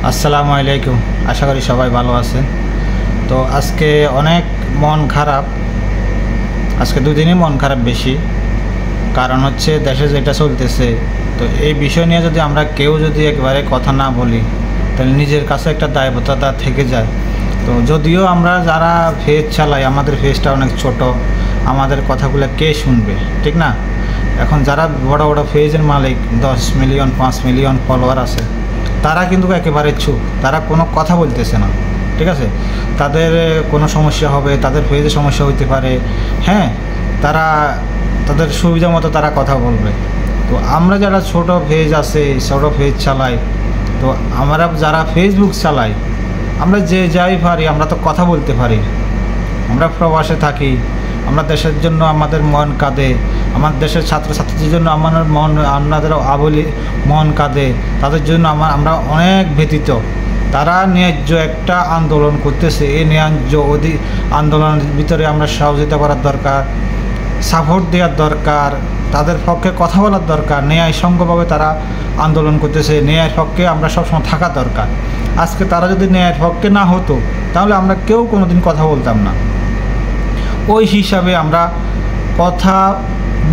আসসালামু আলাইকুম। আশা করি সবাই ভালো আছেন। তো আজকে অনেক মন খারাপ, আজকে দুদিনই মন খারাপ বেশি। কারণ হচ্ছে দেশে যেটা চলতেছে, তো এই বিষয় নিয়ে যদি আমরা কেউ যদি একবারে কথা না বলি তাহলে নিজের কাছে একটা দায়বদ্ধতা থেকে যায়। তো যদিও আমরা যারা ফেজ চালাই, আমাদের ফেজটা অনেক ছোট, আমাদের কথাগুলো কে শুনবে, ঠিক না? এখন যারা বড় বড় ফেজের মালিক, 10 মিলিয়ন 5 মিলিয়ন ফলোয়ার আছে, তারা কিন্তু একেবারে চুপ, তারা কোনো কথা বলতেছে না, ঠিক আছে? তাদের কোনো সমস্যা হবে, তাদের ফেজে সমস্যা হইতে পারে, হ্যাঁ, তারা তাদের সুবিধা মতো তারা কথা বলবে। তো আমরা যারা ছোট ফেজ আছে, ছোট ফেজ চালাই, তো আমরা যারা ফেসবুক চালাই, আমরা যে যাই পারি আমরা তো কথা বলতে পারি। আমরা প্রবাসে থাকি, আমরা দেশের জন্য আমাদের মন কাঁদে, আমার দেশের ছাত্রছাত্রীদের জন্য আমাদের মন কাঁদে, তাদের জন্য আমরা অনেক ব্যথিত। তারা ন্যায্য একটা আন্দোলন করতেছে, এই ন্যায্য আন্দোলনের ভিতরে আমরা সহযোগিতা করার দরকার, সাপোর্ট দেওয়ার দরকার, তাদের পক্ষে কথা বলার দরকার। ন্যায়সঙ্গতভাবে তারা আন্দোলন করতেছে, ন্যায়ের পক্ষে আমরা সবসময় থাকা দরকার। আজকে তারা যদি ন্যায়ের পক্ষে না হতো তাহলে আমরা কেউ কোনোদিন কথা বলতাম না। ওই হিসাবে আমরা কথা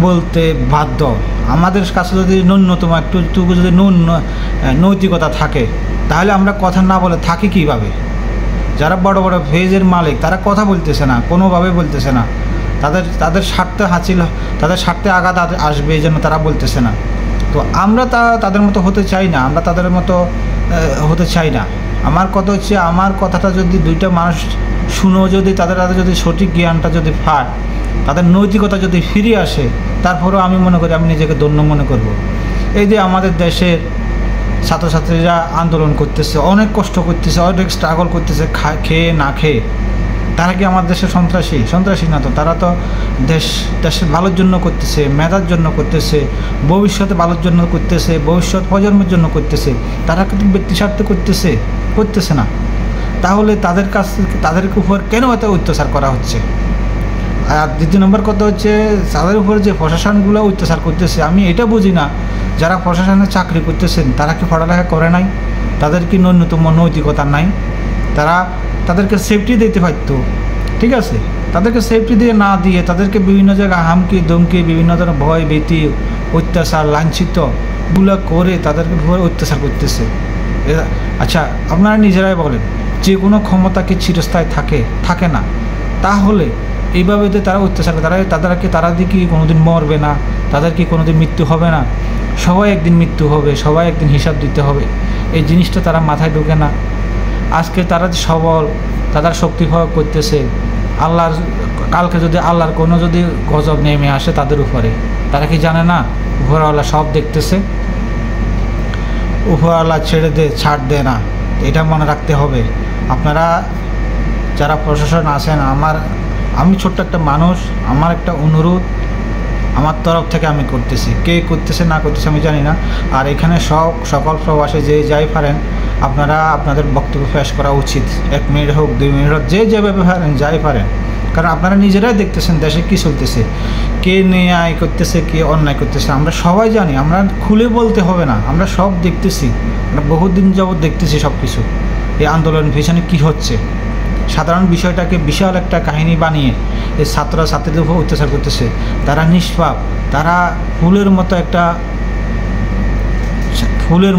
বলতে বাধ্য। আমাদের কাছে যদি ন্যূনতম একটু যদি নৈতিকতা থাকে তাহলে আমরা কথা না বলে থাকি কীভাবে? যারা বড় বড় ফেজের মালিক তারা কথা বলতেছে না, কোনোভাবে বলতেছে না। তাদের স্বার্থে তাদের স্বার্থে আঘাত আসবে, এই জন্য তারা বলতেছে না। তো আমরা তাদের মতো হতে চাই না, আমরা তাদের মতো হতে চাই না। আমার কথা হচ্ছে, আমার কথাটা যদি দুইটা মানুষ শুনো, যদি তাদের যদি সঠিক জ্ঞানটা যদি পায়, তাদের নৈতিকতা যদি ফিরে আসে, তারপরেও আমি মনে করি, আমি নিজেকে ধন্য মনে করব। এই যে আমাদের দেশের ছাত্রছাত্রীরা আন্দোলন করতেছে, অনেক কষ্ট করতেছে, অনেক স্ট্রাগল করতেছে, খেয়ে না খেয়ে, তারা কি আমার দেশের সন্ত্রাসী না? তো তারা তো দেশের ভালোর জন্য করতেছে, মেধার জন্য করতেছে, ভবিষ্যতে ভালোর জন্য করতেছে, ভবিষ্যৎ প্রজন্মের জন্য করতেছে। তারা কিন্তু ব্যক্তি স্বার্থে করতেছে না। তাহলে তাদের উপর কেন এত অত্যাচার করা হচ্ছে? আর দ্বিতীয় নম্বর কথা হচ্ছে, তাদের উপর যে প্রশাসনগুলো অত্যাচার করতেছে, আমি এটা বুঝি না, যারা প্রশাসনে চাকরি করতেছেন তারা কি পড়ালেখা করে নাই? তাদের কি ন্যূনতম নৈতিকতা নাই? তাদেরকে সেফটি দিতে পারতো, ঠিক আছে? তাদেরকে সেফটি না দিয়ে তাদেরকে বিভিন্ন জায়গায় হামকি ধমকি, বিভিন্ন ধরনের ভয় ভীতি, অত্যাচার, লাঞ্ছিতগুলো করে তাদেরকে উপর অত্যাচার করতেছে। আচ্ছা, আপনারা নিজেরাই বলেন, যে কোনো ক্ষমতা কি চিরস্থায়ী থাকে না? তাহলে এইভাবে তারা অত্যাচার করে, তারা কি কোনোদিন মরবে না? তাদের কি কোনোদিন মৃত্যু হবে না? সবাই একদিন মৃত্যু হবে, সবাই একদিন হিসাব দিতে হবে। এই জিনিসটা তারা মাথায় ঢোকে না। আজকে তারা যে সবল, তাদের শক্তি প্রয়োগ করতেছে, কালকে যদি আল্লাহর কোনো যদি গজব নেমে আসে তাদের উপরে, তারা কি জানে না উপরওয়ালা সব দেখতেছে? উপরওয়ালা ছাড় দেয় না, এটা মনে রাখতে হবে। আপনারা যারা প্রশাসন আছেন, আমি ছোট্ট একটা মানুষ, আমার একটা অনুরোধ আমার তরফ থেকে আমি করতেছি, কে করতেছে না করতেছে আমি জানি না। আর এখানে সকল প্রবাসে যে যাই পারেন, আপনারা আপনাদের বক্তব্য পেশ করা উচিত। 1 মিনিট হোক, 2 মিনিট হোক, যেভাবে পারেন যাই পারেন। কারণ আপনারা নিজেরাই দেখতেছেন দেশে কী চলতেছে, কে ন্যায় করতেছে, কে অন্যায় করতেছে, আমরা সবাই জানি। আমরা খুলে বলতে হবে না, আমরা সব দেখতেছি, আমরা বহুদিন যাবৎ দেখতেছি সব কিছু। এই আন্দোলন পিছনে কী হচ্ছে, সাধারণ বিষয়টাকে বিশাল একটা কাহিনী বানিয়ে এই ছাত্রছাত্রীদের উপর অত্যাচার করতেছে। তারা নিষ্পাপ, তারা ফুলের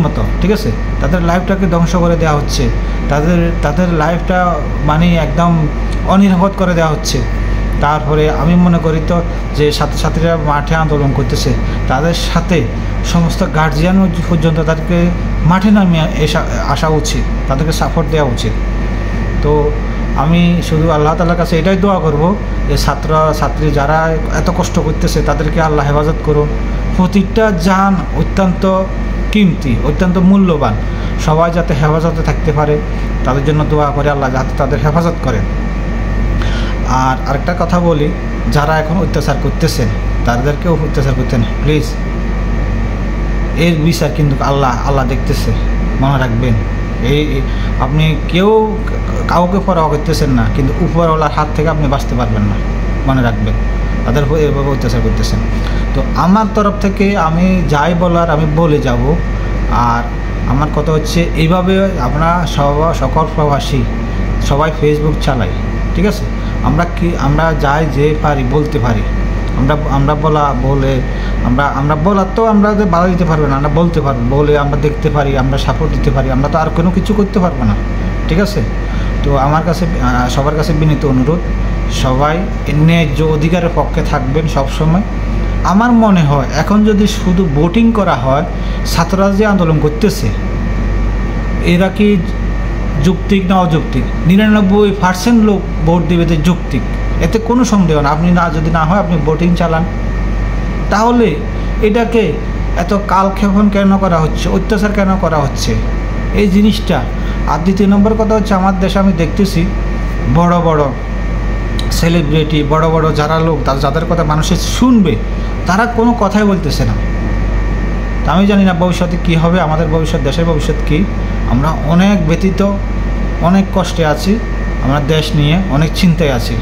মতো, ঠিক আছে? তাদের লাইফটাকে ধ্বংস করে দেওয়া হচ্ছে, তাদের লাইফটা মানে একদম অনিরাপদ করে দেওয়া হচ্ছে। তারপরে আমি মনে করি তো যে ছাত্রছাত্রীরা মাঠে আন্দোলন করতেছে, তাদের সাথে সমস্ত গার্জিয়ান পর্যন্ত তাদেরকে মাঠে নামিয়ে আসা উচিত, তাদেরকে সাপোর্ট দেওয়া উচিত। তো আমি শুধু আল্লাহ তাআলার কাছে এটাই দোয়া করব যে ছাত্রছাত্রী যারা এত কষ্ট করতেছে তাদেরকে আল্লাহ হেফাজত করুন। প্রতিটা জান অত্যন্ত কিমতি, অত্যন্ত মূল্যবান, সবাই যাতে হেফাজতে থাকতে পারে তাদের জন্য দোয়া করে, আল্লাহ যাতে তাদের হেফাজত করেন। আর আরেকটা কথা বলি, যারা এখন অত্যাচার করতেছেন তাদেরকেও অত্যাচার করতেন প্লিজ, এর বিচার কিন্তু আল্লাহ দেখতেছে, মনে রাখবেন। আপনি কাউকে পরোয়া করতেছেন না, কিন্তু উপরওয়ালার হাত থেকে আপনি বাঁচতে পারবেন না, মনে রাখবেন। তাদের এভাবে অত্যাচার করতেছেন। তো আমার তরফ থেকে আমি যাই বলার আমি বলে যাব। আর আমার কথা হচ্ছে এইভাবে আমরা সকল প্রবাসী সবাই ফেসবুক চালাই, ঠিক আছে? আমরা যাই যে পারি বলতে পারি, আমরা বলার তো আমরা বাধা দিতে পারবো না, আমরা বলতে পারবো, বলে আমরা দেখতে পারি, আমরা সাপোর্ট দিতে পারি, আমরা তো আর কোনো কিছু করতে পারবো না, ঠিক আছে? তো আমার কাছে সবার কাছে বিনীত অনুরোধ, সবাই ন্যায্য অধিকারের পক্ষে থাকবেন সবসময়। আমার মনে হয় এখন যদি শুধু ভোটিং করা হয়, ছাত্ররা যে আন্দোলন করতেছে এরা কি যৌক্তিক না অযৌক্তিক? 99% লোক ভোট দেবে যে যৌক্তিক, এতে কোনো সন্দেহ না। আপনি যদি না হয় আপনি ভোটিং চালান, তাহলে এটাকে এত কালক্ষেপণ কেন করা হচ্ছে, অত্যাচার কেন করা হচ্ছে এই জিনিসটা। আর দ্বিতীয় নম্বর কথা হচ্ছে, আমার দেশে আমি দেখতেছি বড় বড় সেলিব্রিটি, বড় বড় যারা লোক যাদের কথা মানুষের শুনবে, তারা কোনো কথাই বলতেছে না। তা আমি জানি না ভবিষ্যতে কী হবে, আমাদের ভবিষ্যৎ, দেশের ভবিষ্যৎ কী। আমরা অনেক ব্যতীত, অনেক কষ্টে আছি, আমরা দেশ নিয়ে অনেক চিন্তায় আছি।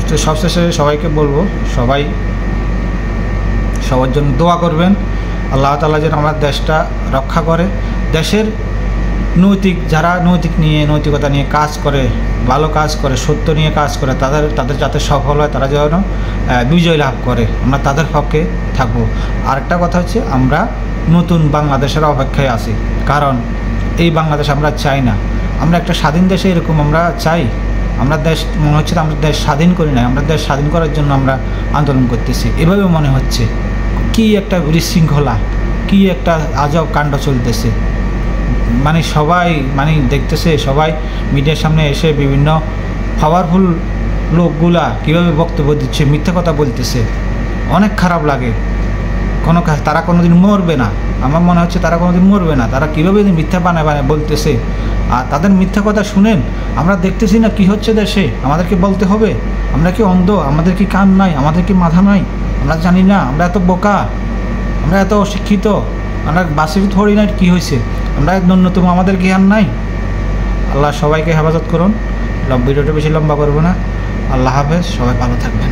তো সবশেষে সবাইকে বলবো, সবার জন্য দোয়া করবেন, আল্লাহ তাআলা যেন আমার দেশটা রক্ষা করে। দেশের যারা নৈতিকতা নিয়ে কাজ করে, ভালো কাজ করে, সত্য নিয়ে কাজ করে, তাদের যাতে সফল হয়, তারা যেন বিজয় লাভ করে, আমরা তাদের পক্ষে থাকবো। আরেকটা কথা হচ্ছে, আমরা নতুন বাংলাদেশের অপেক্ষায় আছি, কারণ এই বাংলাদেশ আমরা চাই না। আমরা একটা স্বাধীন দেশে এরকম আমরা চাই, আমরা দেশ মনে হচ্ছে আমরা দেশ স্বাধীন করি না, আমরা দেশ স্বাধীন করার জন্য আমরা আন্দোলন করতেছি, এভাবে মনে হচ্ছে। কি একটা বিশৃঙ্খলা, কি একটা আজব কাণ্ড চলতেছে, সবাই দেখতেছে, সবাই মিডিয়ার সামনে এসে বিভিন্ন পাওয়ারফুল লোকগুলা কীভাবে বক্তব্য দিচ্ছে, মিথ্যা কথা বলতেছে, অনেক খারাপ লাগে। তারা কোনোদিন মরবে না, আমার মনে হচ্ছে তারা কোনোদিন মরবে না। তারা কীভাবে মিথ্যা বানায় বলতেছে, আর তাদের মিথ্যা কথা শুনেন আমরা দেখতেছি না কি হচ্ছে দেশে। আমাদেরকে বলতে হবে, আমরা কি অন্ধ? আমাদের কি কান নাই? আমাদের কি মাথা নাই? আমরা জানি না? আমরা এত বোকা? আমরা এত অশিক্ষিত? আমরা বাসির থরি না কী হয়েছে? আমরা ন্যূনতম আমাদের জ্ঞান নাই? আল্লাহ সবাইকে হেফাজত করুন। ভিডিওটা বেশি লম্বা করবো না। আল্লাহ হাফেজ, সবাই ভালো থাকবেন।